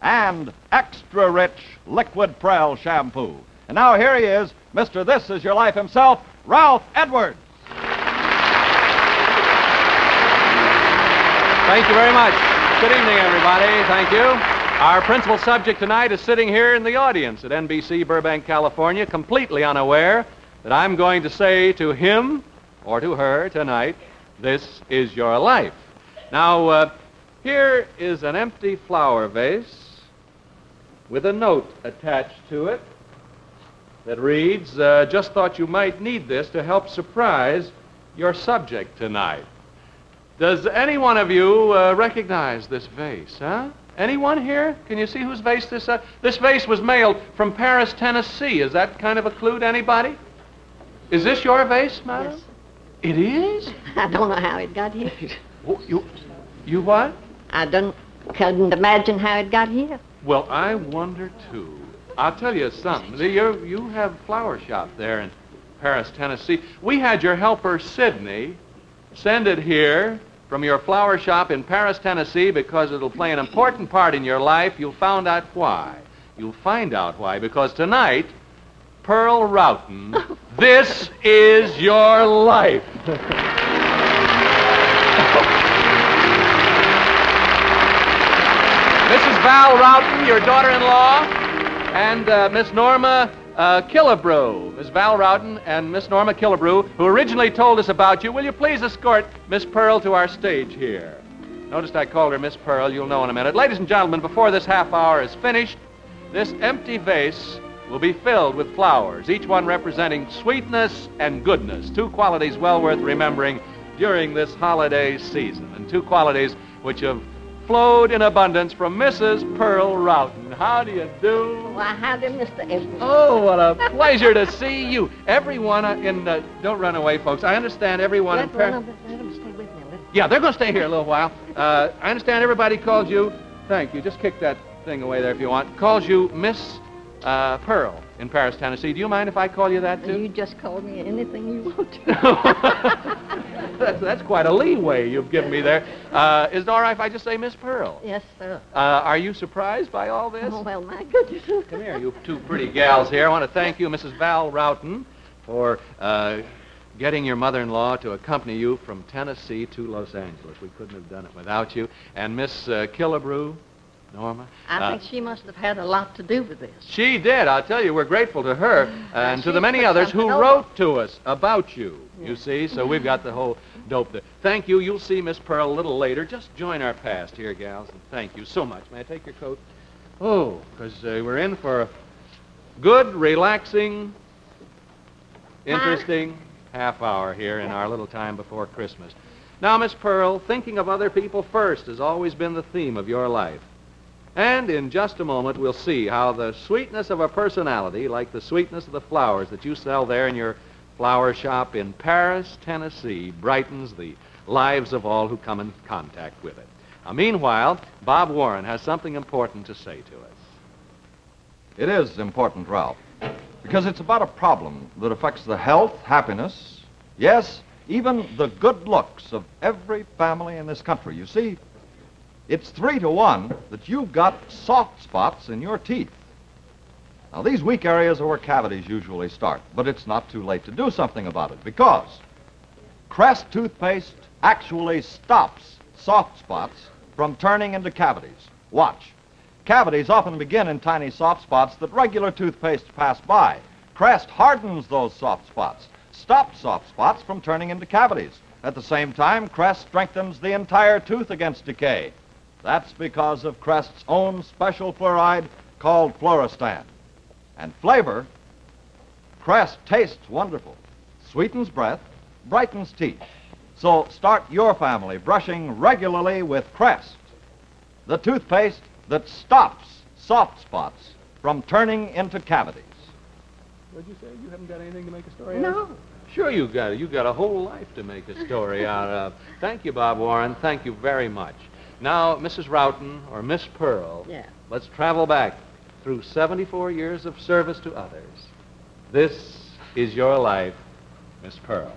and extra rich liquid Prel shampoo. And now here he is, Mr. This Is Your Life himself, Ralph Edwards. Thank you very much. Good evening, everybody. Thank you. Our principal subject tonight is sitting here in the audience at NBC Burbank, California, completely unaware that I'm going to say to him or to her tonight, this is your life. Now, here is an empty flower vase with a note attached to it that reads, just thought you might need this to help surprise your subject tonight. Does any one of you recognize this vase, huh? Anyone here? Can you see whose vase this is? This vase was mailed from Paris, Tennessee. Is that kind of a clue to anybody? Is this your vase, madam? Yes. It is? I don't know how it got here. Oh, you what? I couldn't imagine how it got here. Well, I wonder, too. I'll tell you something. You have a flower shop there in Paris, Tennessee. We had your helper, Sidney, send it here from your flower shop in Paris, Tennessee, because it'll play an important part in your life. You'll find out why. You'll find out why, because tonight, Pearl Routon, this is your life. Mrs. Val Routon, your daughter-in-law, and Miss Norma Killebrew. Miss Val Routon and Miss Norma Killebrew, who originally told us about you. Will you please escort Miss Pearl to our stage here? Noticed I called her Miss Pearl. You'll know in a minute. Ladies and gentlemen, before this half hour is finished, this empty vase will be filled with flowers, each one representing sweetness and goodness, two qualities well worth remembering during this holiday season, and two qualities which have flowed in abundance from Mrs. Pearl Routon. How do you do? Why, howdy, Mr. Edwards. Oh, what a pleasure to see you. Everyone don't run away, folks. I understand everyone in Paris. Let them stay with me. Yeah, they're going to stay here a little while. I understand everybody calls you, thank you, just kick that thing away there if you want, calls you Miss Pearl in Paris, Tennessee. Do you mind if I call you that, too? You just call me anything you want to. That's quite a leeway you've given me there. Is it all right if I just say Miss Pearl? Yes, sir. Are you surprised by all this? Oh, well, my goodness. Come here, you two pretty gals here. I want to thank you, Mrs. Val Routon, for getting your mother-in-law to accompany you from Tennessee to Los Angeles. We couldn't have done it without you. And Miss Killebrew, Norma. I think she must have had a lot to do with this. She did. I'll tell you, we're grateful to her and to the many others who wrote to us about you, you see. So we've got the whole dope there. Thank you. You'll see Miss Pearl a little later. Just join our past here, gals, and thank you so much. May I take your coat? Oh, because we're in for a good, relaxing, interesting half hour here in our little time before Christmas. Now, Miss Pearl, thinking of other people first has always been the theme of your life. And in just a moment, we'll see how the sweetness of a personality, like the sweetness of the flowers that you sell there in your flower shop in Paris, Tennessee, brightens the lives of all who come in contact with it. Now, meanwhile, Bob Warren has something important to say to us. It is important, Ralph, because it's about a problem that affects the health, happiness, yes, even the good looks of every family in this country. You see, it's 3 to 1 that you've got soft spots in your teeth. Now, these weak areas are where cavities usually start, but it's not too late to do something about it because Crest toothpaste actually stops soft spots from turning into cavities. Watch. Cavities often begin in tiny soft spots that regular toothpaste pass by. Crest hardens those soft spots, stops soft spots from turning into cavities. At the same time, Crest strengthens the entire tooth against decay. That's because of Crest's own special fluoride called Floristan. And flavor, Crest tastes wonderful, sweetens breath, brightens teeth. So start your family brushing regularly with Crest, the toothpaste that stops soft spots from turning into cavities. What'd you say? You haven't got anything to make a story out of? No. Sure you got it. You've got a whole life to make a story out of. Thank you, Bob Warren. Thank you very much. Now, Mrs. Routon, or Miss Pearl, Yeah. let's travel back through 74 years of service to others. This is your life, Miss Pearl.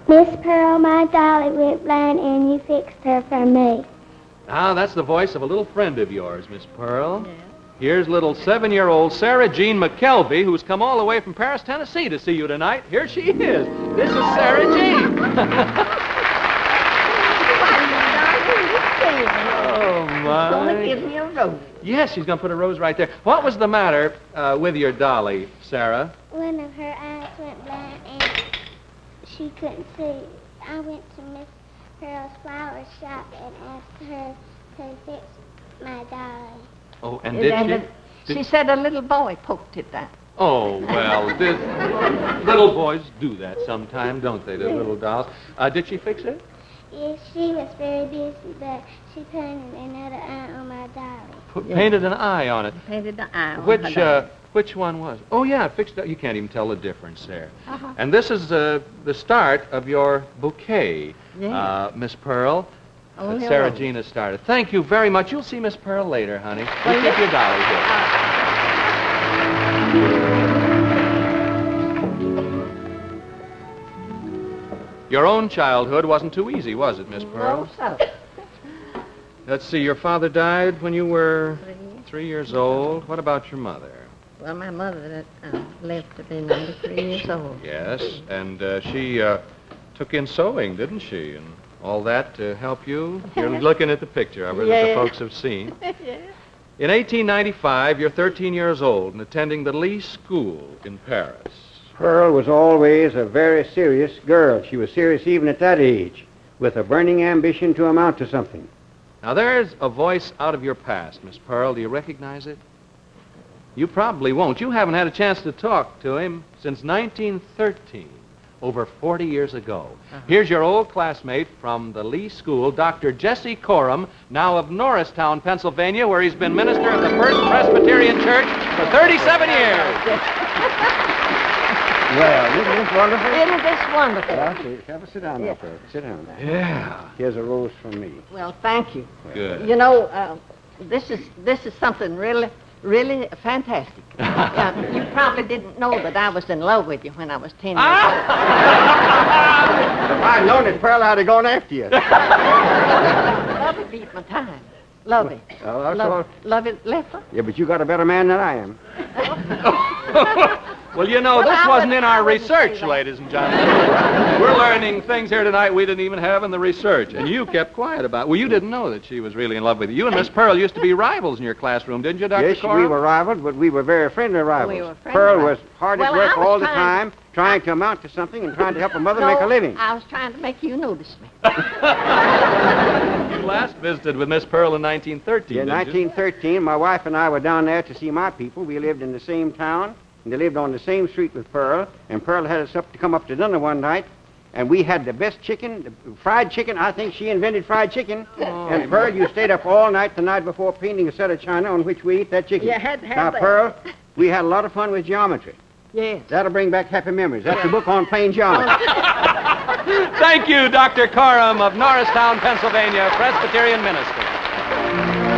Miss Pearl, my dolly went blind and you fixed her for me. Now, that's the voice of a little friend of yours, Miss Pearl. Yeah. Here's little 7-year-old Sarah Jean McKelvey, who's come all the way from Paris, Tennessee to see you tonight. Here she is. This is Sarah Jean. Oh, my. She's going to give me a rose. Yes, she's going to put a rose right there. What was the matter with your dolly, Sarah? One of her eyes went blind and she couldn't see. I went to Miss Pearl's flower shop and asked her to fix my dolly. Oh, and did she? She said a little boy poked it down. Oh, well, little boys do that sometime, don't they, the little dolls? Did she fix it? Yes, she was very busy, but she painted another eye on my dolly. Painted an eye on it. Painted the eye on her dolly. Which one was? Oh, yeah, fixed it. You can't even tell the difference there. Uh-huh. And this is the start of your bouquet, Miss Pearl. Oh, that Sarah Jean has started. Thank you very much. You'll see Miss Pearl later, honey. You keep your dolly here. Your own childhood wasn't too easy, was it, Miss Pearl? No, sir. Let's see, your father died when you were 3 years old. What about your mother? Well, my mother lived to be 93 years old. Yes, and she took in sewing, didn't she? And all that to help you? You're looking at the picture of her that the folks have seen. In 1895, you're 13 years old and attending the Lee School in Paris. Pearl was always a very serious girl. She was serious even at that age, with a burning ambition to amount to something. Now, there's a voice out of your past, Miss Pearl. Do you recognize it? You probably won't. You haven't had a chance to talk to him since 1913, over 40 years ago. Uh-huh. Here's your old classmate from the Lee School, Dr. Jesse Coram, now of Norristown, Pennsylvania, where he's been minister of the First Presbyterian Church for 37 years. Well, isn't this wonderful? Isn't this wonderful? Well, have a sit down now, Pearl. Sit down. Yeah. Here's a rose from me. Well, thank you. Good. You know, this is something really fantastic. You probably didn't know that I was in love with you when I was 10 years old. If I'd known it, Pearl, I'd have gone after you. Lovey beat my time. Lovey. Oh, that's all. Lovey left her? Yeah, but you got a better man than I am. Well, you know, this wasn't in our research, ladies and gentlemen. We're learning things here tonight we didn't even have in the research, and you kept quiet about it. Well, you didn't know that she was really in love with you. You and Miss Pearl used to be rivals in your classroom, didn't you, Dr. Yes, Coram? we were rivals, but we were very friendly rivals. We were friendly Pearl rivals. was hard at Well, work I was all the trying- time, trying to amount to something and trying to help her mother make a living. I was trying to make you notice me. You last visited with Miss Pearl in 1913, In didn't 1913, my wife and I were down there to see my people. We lived in the same town, and they lived on the same street with Pearl. And Pearl had us up to come up to dinner one night, and we had the best chicken, the fried chicken. I think she invented fried chicken. Oh. And Pearl, you stayed up all night the night before painting a set of china on which we eat that chicken. You had to have now, that. Pearl, we had a lot of fun with geometry. Yes. That'll bring back happy memories. That's the book on plain geometry. you? Thank you, Dr. Coram of Norristown, Pennsylvania, Presbyterian minister.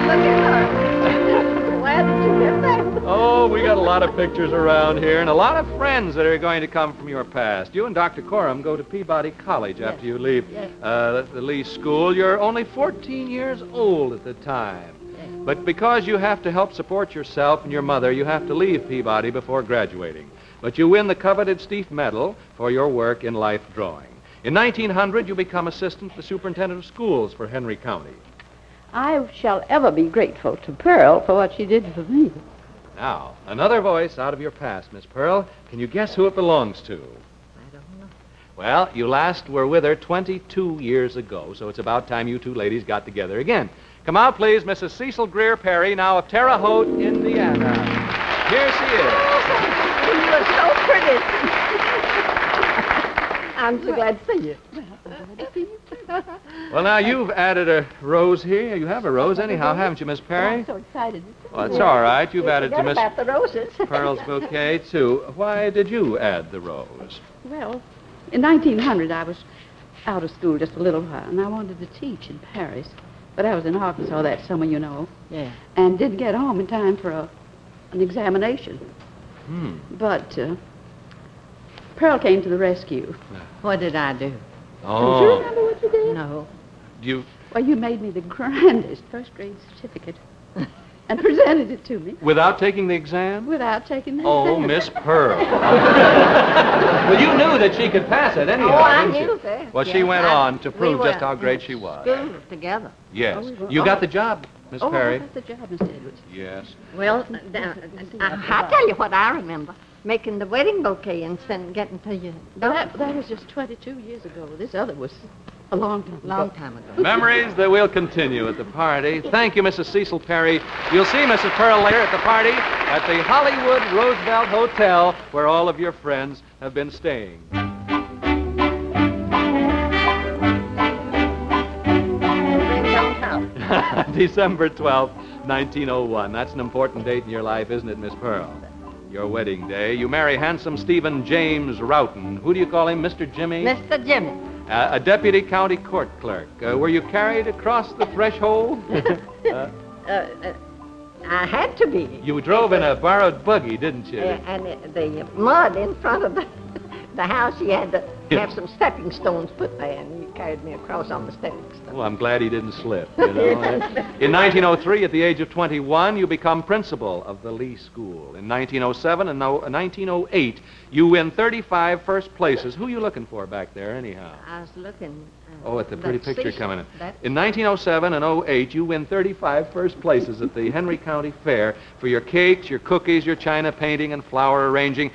Look at her. Where did you get that? Oh, we got a lot of pictures around here and a lot of friends that are going to come from your past. You and Dr. Coram go to Peabody College after you leave the Lee School. You're only 14 years old at the time. Yes. But because you have to help support yourself and your mother, you have to leave Peabody before graduating. But you win the coveted Stieff Medal for your work in life drawing. In 1900, you become assistant to the superintendent of schools for Henry County. I shall ever be grateful to Pearl for what she did for me. Now, another voice out of your past, Miss Pearl. Can you guess who it belongs to? I don't know. Well, you last were with her 22 years ago, so it's about time you two ladies got together again. Come out, please, Mrs. Cecil Greer Perry, now of Terre Haute, Indiana. Here she is. You are so pretty. I'm so glad to see you. Well, now, you've added a rose here. You have a rose anyhow, haven't you, Miss Perry? I'm so excited. Well, it's all right. You've added to Forget Miss about the roses. Pearl's bouquet, too. Why did you add the rose? Well, in 1900, I was out of school just a little while, and I wanted to teach in Paris. But I was in Arkansas that summer, you know. Yeah. And didn't get home in time for an examination. But Pearl came to the rescue. What did I do? Don't you Oh. remember what you did? No. You, Well, you made me the grandest first-grade certificate and presented it to me without taking the exam? without taking the Oh, exam. Miss Pearl. Well, you knew that she could pass it anyhow, Oh, I didn't you? knew that. Well, she Yes, went on to we prove just were how great in she was. School together. Yes. Oh, we were- You got oh. the job, Miss Oh, Perry. I got the job, Mr. Edwards. Yes. Well, I tell you what I remember. Making the wedding bouquet and getting to you. That was just 22 years ago. This other was a long time ago. Long time ago. Memories that will continue at the party. Thank you, Mrs. Cecil Perry. You'll see Mrs. Pearl later at the party at the Hollywood Roosevelt Hotel, where all of your friends have been staying. December 12th, 1901. That's an important date in your life, isn't it, Miss Pearl? Your wedding day. You marry handsome Stephen James Routon. Who do you call him, Mr. Jimmy? Mr. Jimmy. A deputy county court clerk. Were you carried across the threshold? I had to be. You drove in a borrowed buggy, didn't you? And the mud in front of the house, he had to have some stepping stones put there, and he carried me across on the stepping stones. Well, I'm glad he didn't slip. You know? In 1903, at the age of 21, you become principal of the Lee School. In 1907 and 1908, you win 35 first places. Who are you looking for back there, anyhow? I was looking. Oh, at the pretty that picture seashore. coming in. That- In 1907 and 08, you win 35 first places at the Henry County Fair for your cakes, your cookies, your china painting, and flower arranging.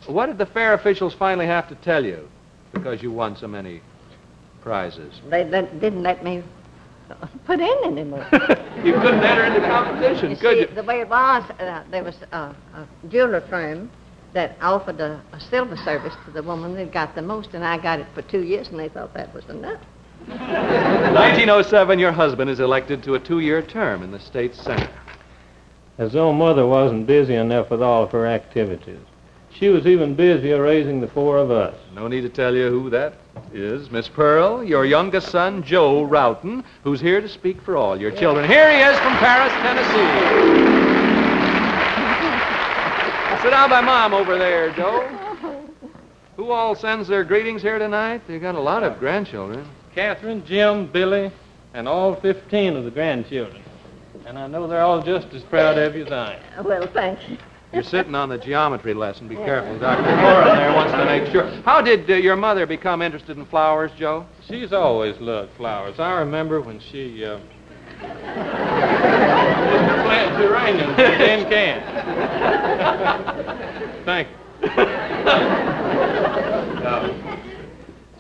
What did the fair officials finally have to tell you because you won so many prizes? They didn't let me put in anymore. You couldn't enter into competition, You could see, you? the way it was, there was a jeweler firm that offered a silver service to the woman that got the most, and I got it for 2 years, and they thought that was enough. 1907, your husband is elected to a 2-year term in the state senate. As though Mother wasn't busy enough with all of her activities. She was even busier raising the 4 of us. No need to tell you who that is. Miss Pearl, your youngest son, Joe Routon, who's here to speak for all your children. Here he is from Paris, Tennessee. Sit down by Mom over there, Joe. Who all sends their greetings here tonight? They got a lot of grandchildren. Catherine, Jim, Billy, and all 15 of the grandchildren. And I know they're all just as proud of you as I am. Well, thank you. You're sitting on the geometry lesson. Be careful. Dr. Moran there wants to make sure. How did your mother become interested in flowers, Joe? She's always loved flowers. I remember when she used to plant geraniums in tin cans. Thank you.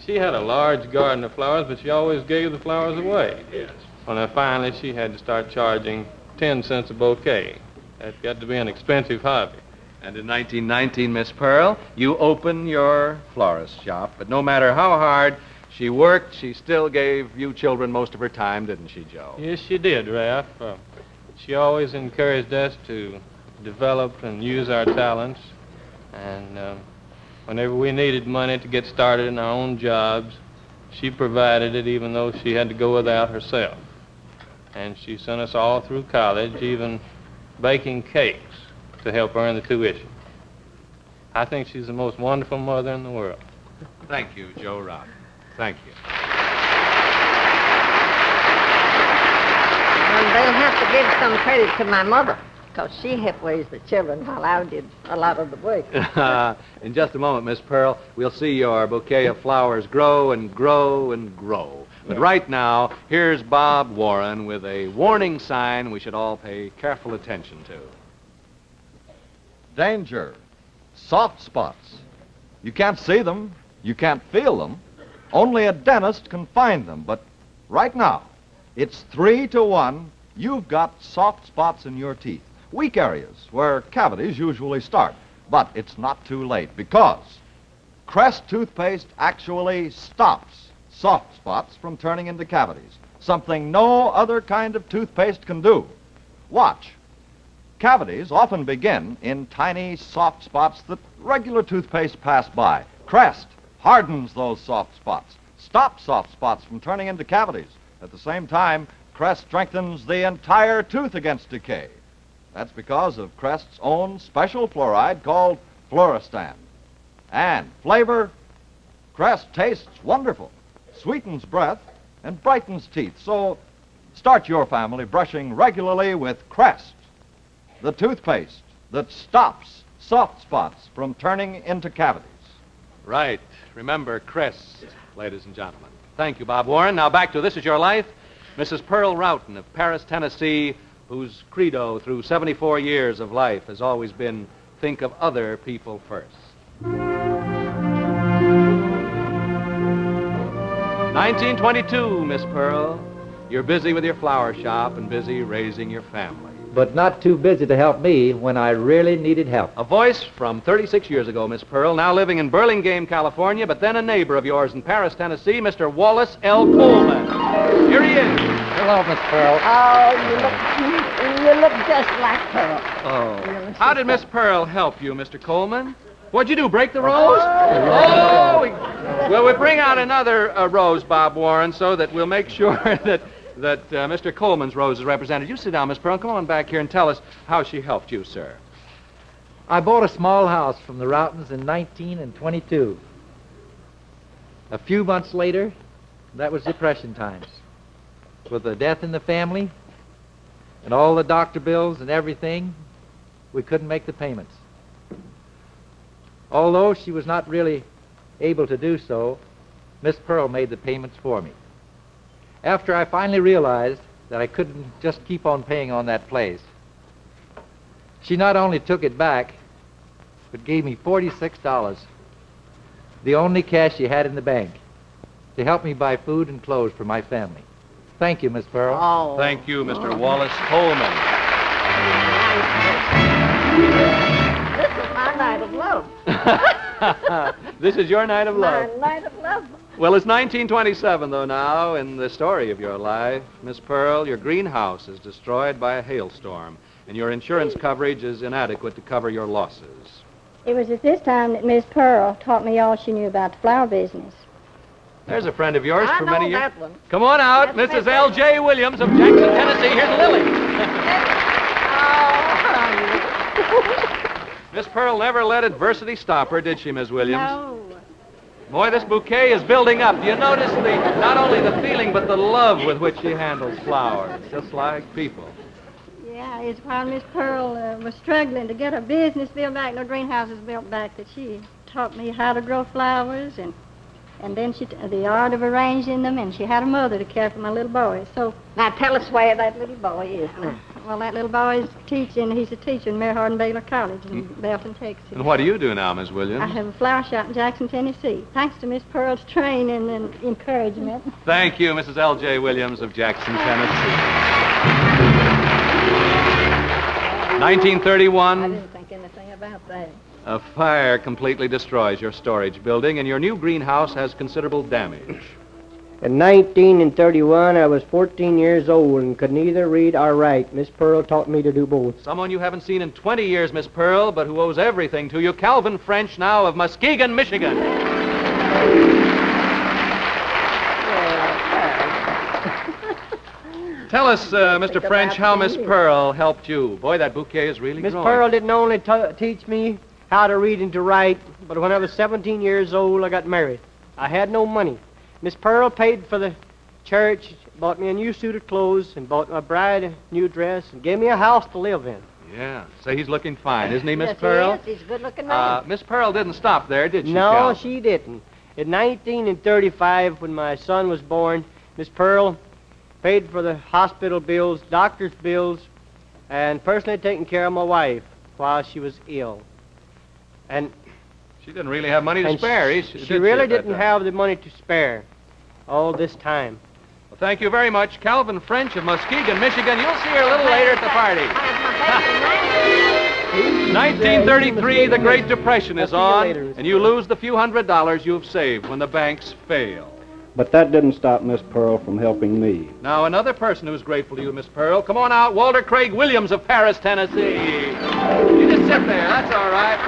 She had a large garden of flowers, but she always gave the flowers away. Yes. When finally she had to start charging 10 cents a bouquet. That got to be an expensive hobby. And in 1919, Miss Pearl, you open your florist shop. But no matter how hard she worked, she still gave you children most of her time, didn't she, Joe? Yes, she did, Ralph. She always encouraged us to develop and use our talents. And whenever we needed money to get started in our own jobs, she provided it even though she had to go without herself. And she sent us all through college, even baking cakes to help earn the tuition. I think she's the most wonderful mother in the world. Thank you, Joe Rock. Thank you. And they'll have to give some credit to my mother, because she helped raise the children while I did a lot of the work. In just a moment, Miss Pearl, we'll see your bouquet of flowers grow and grow and grow. But right now, here's Bob Warren with a warning sign we should all pay careful attention to. Danger. Soft spots. You can't see them. You can't feel them. Only a dentist can find them. But right now, it's 3-1. You've got soft spots in your teeth. Weak areas where cavities usually start. But it's not too late because Crest toothpaste actually stops soft spots from turning into cavities. Something no other kind of toothpaste can do. Watch. Cavities often begin in tiny soft spots that regular toothpaste pass by. Crest hardens those soft spots, stops soft spots from turning into cavities. At the same time, Crest strengthens the entire tooth against decay. That's because of Crest's own special fluoride called Floristan. And flavor, Crest tastes wonderful. sweetens breath, and brightens teeth. So start your family brushing regularly with Crest, the toothpaste that stops soft spots from turning into cavities. Right. Remember Crest, ladies and gentlemen. Thank you, Bob Warren. Now back to This Is Your Life. Mrs. Pearl Routon of Paris, Tennessee, whose credo through 74 years of life has always been, think of other people first. 1922, Miss Pearl. You're busy with your flower shop and busy raising your family. But not too busy to help me when I really needed help. A voice from 36 years ago, Miss Pearl, now living in Burlingame, California, but then a neighbor of yours in Paris, Tennessee, Mr. Wallace L. Coleman. Here he is. Hello, Miss Pearl. Oh, you look just like Pearl. Oh. How did Miss Pearl help you, Mr. Coleman? What'd you do, break the rose? Oh! Well, we bring out another rose, Bob Warren, so that we'll make sure that Mr. Coleman's rose is represented. You sit down, Miss Pearl. Come on back here and tell us how she helped you, sir. I bought a small house from the Routons in 1922. A few months later, that was Depression times. With the death in the family and all the doctor bills and everything, we couldn't make the payments. Although she was not really able to do so, Miss Pearl made the payments for me. After I finally realized that I couldn't just keep on paying on that place, she not only took it back, but gave me $46, the only cash she had in the bank, to help me buy food and clothes for my family. Thank you, Miss Pearl. Oh. Thank you, Mr. Wallace Coleman. This is my night of love. This is your night of love. My night of love. Well, it's 1927, though, now, in the story of your life. Miss Pearl, your greenhouse is destroyed by a hailstorm, and your insurance coverage is inadequate to cover your losses. It was at this time that Miss Pearl taught me all she knew about the flower business. There's a friend of yours I for know many years. that one. Come on out, That's Mrs. my L.J. Williams of Jackson, Tennessee. Here's Lily. Miss Pearl never let adversity stop her, did she, Miss Williams? No. Boy, this bouquet is building up. Do you notice not only the feeling, but the love with which she handles flowers, just like people? Yeah, it's while Miss Pearl was struggling to get her business built back, no greenhouses built back, that she taught me how to grow flowers and then the art of arranging them, and she had a mother to care for my little boy. So Now tell us where that little boy is now. well, that little boy is teaching. He's a teacher in Mary Hardin Baylor College in Belton, Texas. And what do you do now, Miss Williams? I have a flower shop in Jackson, Tennessee, thanks to Miss Pearl's training and encouragement. Thank you, Mrs. L.J. Williams of Jackson, Tennessee. I 1931, didn't think anything about that. a fire completely destroys your storage building, and your new greenhouse has considerable damage. In 1931, I was 14 years old and could neither read or write. Miss Pearl taught me to do both. Someone you haven't seen in 20 years, Miss Pearl, but who owes everything to you, Calvin French, now of Muskegon, Michigan. Tell us, Mr. French, how Miss Pearl helped you. Boy, that bouquet is really Miss growing. Pearl didn't only teach me how to read and to write, but when I was 17 years old, I got married. I had no money. Miss Pearl paid for the church, bought me a new suit of clothes, and bought my bride a new dress, and gave me a house to live in. Yeah, say he's looking fine, isn't he, Miss Yes, Pearl? He is. He's a good-looking man. Miss Pearl didn't stop there, did she, No, Cal? she didn't. In 1935, when my son was born, Miss Pearl paid for the hospital bills, doctor's bills, and personally taking care of my wife while she was ill. And She didn't really have money to spare. she really didn't have the money to spare all this time. Well, thank you very much, Calvin French of Muskegon, Michigan. You'll see her a little later at the party. 1933, the Great Depression is I'll see you on, later. and you lose the few $100s you've saved when the banks fail. But that didn't stop Miss Pearl from helping me. Now, another person who's grateful to you, Miss Pearl. Come on out, Walter Craig Williams of Paris, Tennessee. You just sit there, that's all right.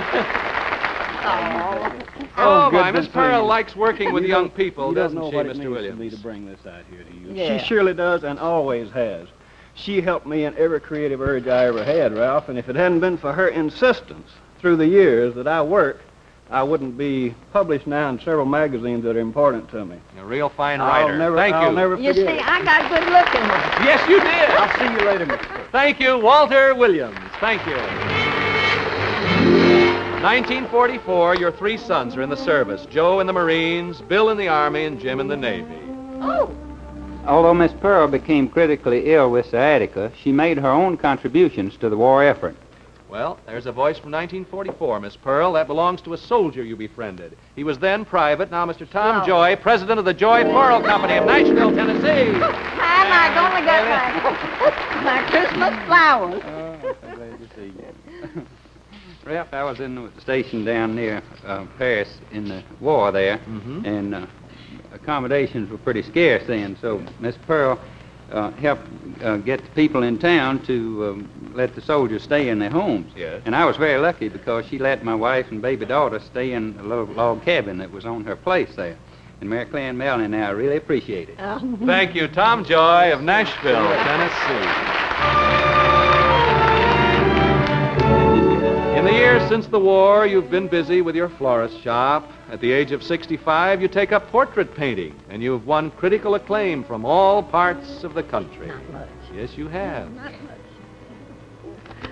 Oh, my, Miss Pearl likes working with young people, doesn't she, Mr. Williams? Me to bring this out here to you. Yeah. She surely does and always has. She helped me in every creative urge I ever had, Ralph, and if it hadn't been for her insistence through the years that I work, I wouldn't be published now in several magazines that are important to me. A real fine I'll writer. never, Thank I'll you. never You forget see, it. I got good looking. Yes, you did. I'll see you later, Mr. Pearl. Thank you, Walter Williams. Thank you. 1944, your three sons are in the service. Joe in the Marines, Bill in the Army, and Jim in the Navy. Oh, Although Miss Pearl became critically ill with sciatica, she made her own contributions to the war effort. Well, there's a voice from 1944, Miss Pearl. That belongs to a soldier you befriended. He was then private, now Mr. Tom Oh. Joy, president of the Joy Floral Company of Nashville, Tennessee. how am I going to get my Christmas flowers? I'm glad to see you. Ralph, I was in the station down near Paris in the war there, and accommodations were pretty scarce then, so Miss Pearl helped get the people in town to let the soldiers stay in their homes. Yes. And I was very lucky because she let my wife and baby daughter stay in a little log cabin that was on her place there. And Mary Claire and Melanie and I really appreciate it. Thank you, Tom Joy of Nashville, Tennessee. In the years since the war, you've been busy with your florist shop. At the age of 65, you take up portrait painting, and you've won critical acclaim from all parts of the country. Not much. Yes, you have. Not much. Now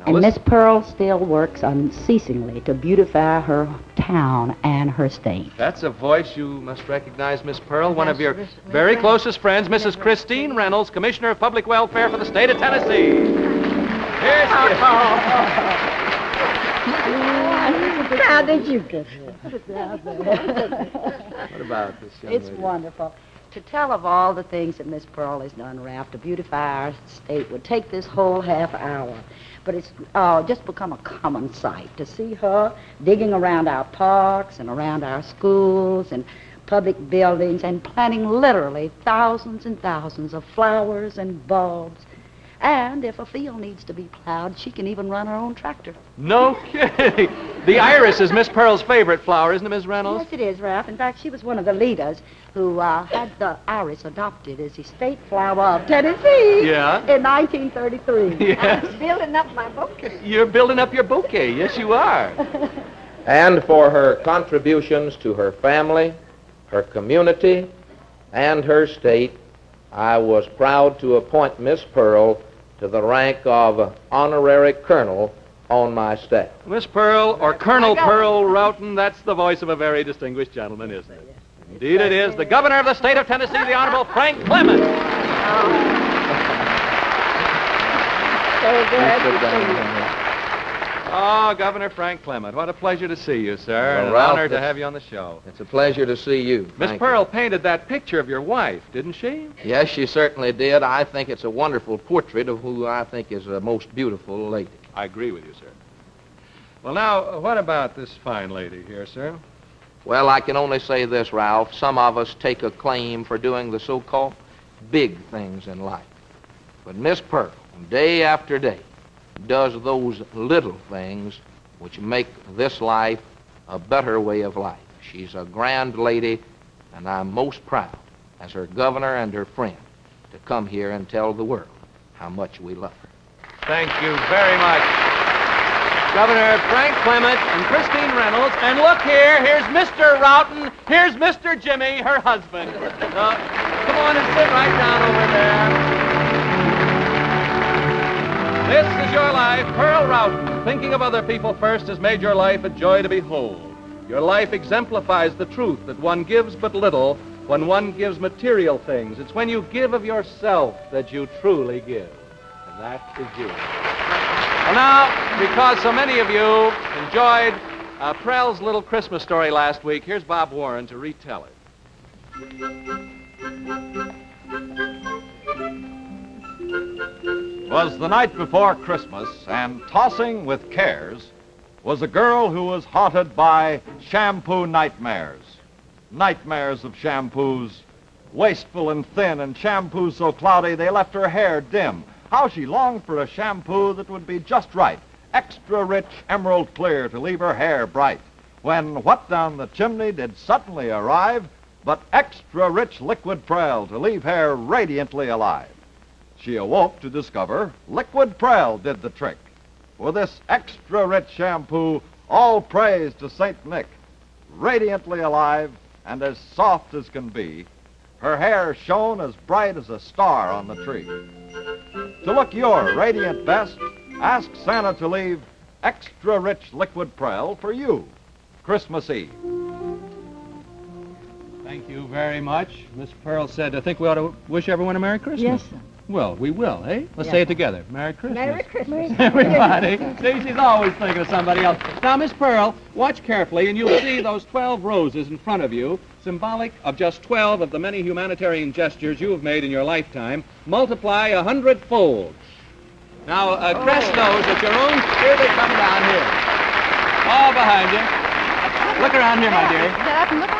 And listen- Miss Pearl still works unceasingly to beautify her town and her state. That's a voice you must recognize, Miss Pearl, one of your Miss very Reynolds. closest friends, Mrs. Christine Reynolds, Commissioner of Public Welfare for the state of Tennessee. Here's How did you get here? What about this young It's lady? wonderful. To tell of all the things that Miss Pearl has done, Ralph, to beautify our state would take this whole half hour. But it's just become a common sight to see her digging around our parks and around our schools and public buildings and planting literally thousands and thousands of flowers and bulbs. And if a field needs to be plowed, she can even run her own tractor. No kidding. The iris is Miss Pearl's favorite flower, isn't it, Miss Reynolds? Yes, it is, Ralph. In fact, she was one of the leaders who had the iris adopted as the state flower of Tennessee Yeah. in 1933. Yes. Building up my bouquet. You're building up your bouquet. Yes, you are. And for her contributions to her family, her community, and her state, I was proud to appoint Miss Pearl to the rank of honorary colonel on my staff. Miss Pearl, or Colonel Pearl Routon, that's the voice of a very distinguisted gentleman, isn't it? Indeed it is. The governor of the state of Tennessee, the Honorable Frank Clement. So glad Sit to down see you. here. Oh, Governor Frank Clement, what a pleasure to see you, sir, Well, and an Ralph, honor to it's- have you on the show. It's a pleasure to see you. Miss Thank Pearl painted that picture of your wife, didn't she? you. Yes, she certainly did. I think it's a wonderful portrait of who I think is a most beautiful lady. I agree with you, sir. Well, now, what about this fine lady here, sir? Well, I can only say this, Ralph. Some of us take a claim for doing the so-called big things in life. But Miss Pearl, day after day, does those little things which make this life a better way of life. She's a grand lady, and I'm most proud, as her governor and her friend, to come here and tell the world how much we love her. Thank you very much. Governor Frank Clement and Christine Reynolds. And look here, here's Mr. Routon. Here's Mr. Jimmy, her husband. Come on and sit right down over there. This is your life, Pearl Routon. Thinking of other people first has made your life a joy to behold. Your life exemplifies the truth that one gives but little when one gives material things. It's when you give of yourself that you truly give. And that is you. Well, now, because so many of you enjoyed Prell's little Christmas story last week, here's Bob Warren to retell it. Was the night before Christmas, and tossing with cares was a girl who was haunted by shampoo nightmares. Nightmares of shampoos, wasteful and thin, and shampoos so cloudy they left her hair dim. How she longed for a shampoo that would be just right, extra rich emerald clear to leave her hair bright. When what down the chimney did suddenly arrive but extra rich liquid Prell to leave hair radiantly alive. She awoke to discover liquid Prell did the trick. For this extra rich shampoo All praise to St. Nick, radiantly alive and as soft as can be. Her hair shone as bright as a star on the tree. To look your radiant best, ask Santa to leave extra rich liquid Prel for you, Christmas Eve. Thank you very much. Miss Pearl said, I think we ought to wish everyone a Merry Christmas. Yes, sir. Well, we will, eh? Let's Yeah. say it together. Merry Christmas. Merry Christmas. Everybody. See, she's always thinking of somebody else. Now, Miss Pearl, watch carefully, and you'll see those 12 roses in front of you, symbolic of just 12 of the many humanitarian gestures you have made in your lifetime. Multiply 100-fold. Now, Crest knows that your own... Here they come down here. All behind you. Look around here, my dear.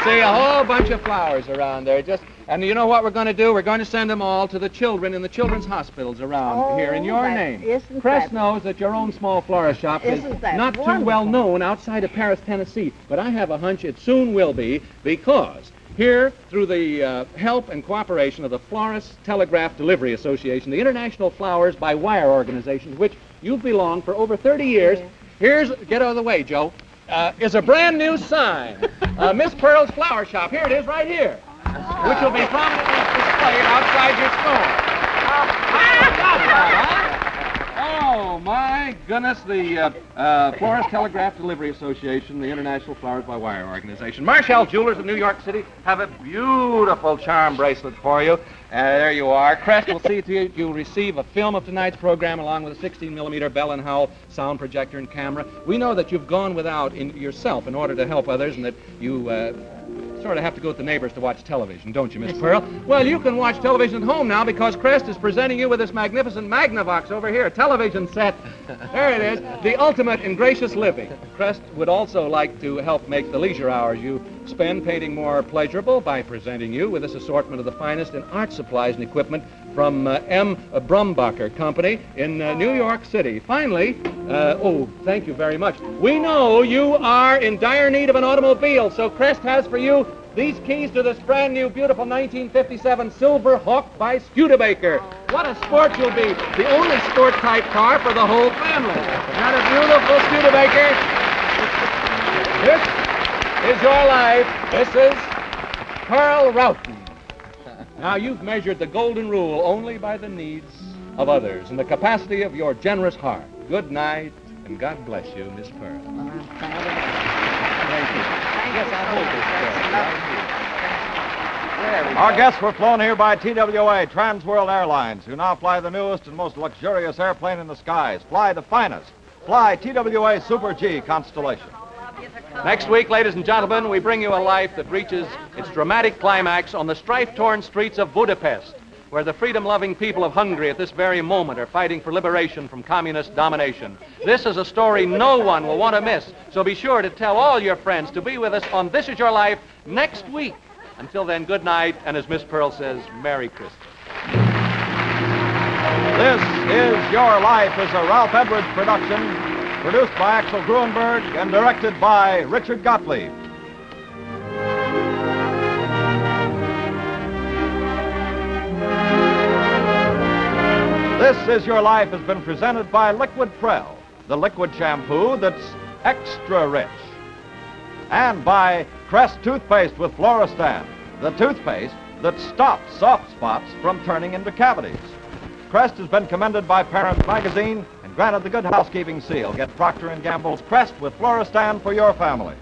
See, a whole bunch of flowers around there. And you know what we're going to do? We're going to send them all to the children in the children's hospitals around here in your name. Crest knows that your own small florist shop is not too well known outside of Paris, Tennessee. But I have a hunch it soon will be, because here, through the help and cooperation of the Florist Telegraph Delivery Association, the International Flowers by Wire organization, to which you've belonged for over 30 years, here's, get out of the way, Joe, is a brand new sign. Miss Pearl's Flower Shop. Here it is, right here, which will be prominently displayed outside your store. Oh, my goodness, the Florist Telegraph Delivery Association, the International Flowers by Wire organization. Marshall Jewelers of New York City have a beautiful charm bracelet for you. There you are. Crest will see to you you'll receive a film of tonight's program along with a 16mm Bell & Howell sound projector and camera. We know that you've gone without yourself in order to help others, and that you sort of have to go with the neighbors to watch television, don't you, Miss Pearl? Well, you can watch television at home now, because Crest is presenting you with this magnificent Magnavox over here, television set. There it is, the ultimate in gracious living. Crest would also like to help make the leisure hours you spend painting more pleasurable by presenting you with this assortment of the finest in art supplies and equipment from M. Brumbacher Company in New York City. Finally, thank you very much. We know you are in dire need of an automobile, so Crest has for you these keys to this brand new, beautiful 1957 Silver Hawk by Studebaker. What a sport you'll be. The only sport-type car for the whole family. Not a beautiful Studebaker? This is your life. This is Pearl Routon. Now, you've measured the golden rule only by the needs of others and the capacity of your generous heart. Good night, and God bless you, Miss Pearl. Thank you. Yes, I hold this. Our guests were flown here by TWA, Trans World Airlines, who now fly the newest and most luxurious airplane in the skies. Fly the finest. Fly TWA Super G Constellation. Next week, ladies and gentlemen, we bring you a life that reaches its dramatic climax on the strife-torn streets of Budapest, where the freedom-loving people of Hungary at this very moment are fighting for liberation from communist domination. This is a story no one will want to miss, so be sure to tell all your friends to be with us on This Is Your Life next week. Until then, good night, and as Miss Pearl says, Merry Christmas. This Is Your Life is a Ralph Edwards production, produced by Axel Gruenberg and directed by Richard Gottlieb. This Is Your Life has been presented by Liquid Prel, the liquid shampoo that's extra rich. And by Crest Toothpaste with Floristan, the toothpaste that stops soft spots from turning into cavities. Crest has been commended by Parents Magazine and granted the Good Housekeeping seal. Get Procter & Gamble's Crest with Floristan for your family.